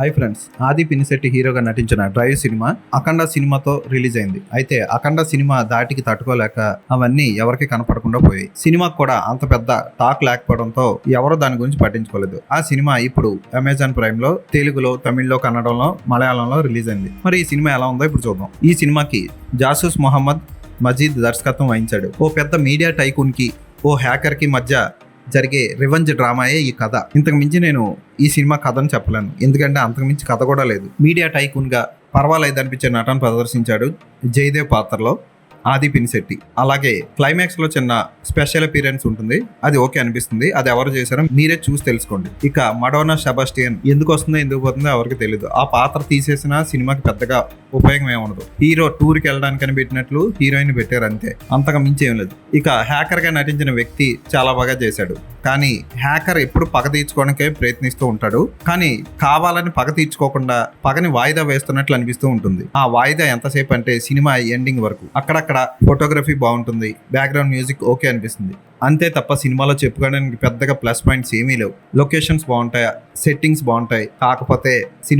Hi friends, ఆది పినిశెట్టి హీరోగా నటించిన డ్రైవ్ సినిమా అఖండ సినిమాతో రిలీజ్ అయింది. అయితే అఖండ సినిమా దాటికి తట్టుకోలేక అవన్నీ ఎవరికి కనపడకుండా పోయాయి. సినిమాకు కూడా అంత పెద్ద టాక్ లేకపోవడంతో ఎవరో దాని గురించి పట్టించుకోలేదు. ఆ సినిమా ఇప్పుడు అమెజాన్ ప్రైమ్ లో తెలుగులో, తమిళ్లో, కన్నడంలో, మలయాళంలో రిలీజ్ అయింది. మరి ఈ సినిమా ఎలా ఉందో ఇప్పుడు చూద్దాం. ఈ సినిమాకి జాసూస్ మొహమ్మద్ మజీద్ దర్శకత్వం వహించాడు. ఓ పెద్ద మీడియా టైకూన్ కి, ఓ హ్యాకర్ కి మధ్య జరిగే రివెంజ్ డ్రామాయే ఈ కథ. ఇంతకు మించి నేను ఈ సినిమా కథను చెప్పలేను, ఎందుకంటే అంతకు మించి కథ కూడా లేదు. మీడియా టైకూన్ గా పర్వాలేదు అనిపించే నటన ప్రదర్శించాడు జయదేవ్ పాత్రలో ఆది పినిశెట్టి. అలాగే క్లైమాక్స్ లో చిన్న స్పెషల్ అపీరెన్స్ ఉంటుంది, అది ఓకే అనిపిస్తుంది. అది ఎవరు చేశారో మీరే చూసి తెలుసుకోండి. ఇక మడోనా సెబాస్టియన్ ఎందుకు వస్తుందో ఎందుకు పోతుందో ఎవరికి తెలియదు. ఆ పాత్ర తీసేసిన సినిమాకి పెద్దగా ఉపయోగం ఏముండదు. హీరో టూర్కి వెళ్ళడానికని పెట్టినట్లు హీరోయిన్ పెట్టారు అంతే, అంతగా మించి ఏం లేదు. ఇక హ్యాకర్ గా నటించిన వ్యక్తి చాలా బాగా చేశాడు. కానీ హ్యాకర్ ఎప్పుడు పగ తీర్చుకోవడానికే ప్రయత్నిస్తూ ఉంటాడు, కానీ కావాలని పగ తీర్చుకోకుండా పగని వాయిదా వేస్తున్నట్లు అనిపిస్తూ ఉంటుంది. ఆ వాయిదా ఎంతసేపు అంటే సినిమా ఎండింగ్ వరకు. అక్కడక్కడ ఫోటోగ్రఫీ బాగుంటుంది, బ్యాక్గ్రౌండ్ మ్యూజిక్ ఓకే అనిపిస్తుంది, అంతే తప్ప సినిమాలో చెప్పుకోవడానికి పెద్దగా ప్లస్ పాయింట్స్ ఏమీ లేవు. లొకేషన్స్ బాగుంటాయి, సెట్టింగ్స్ బాగుంటాయి, కాకపోతే సినిమా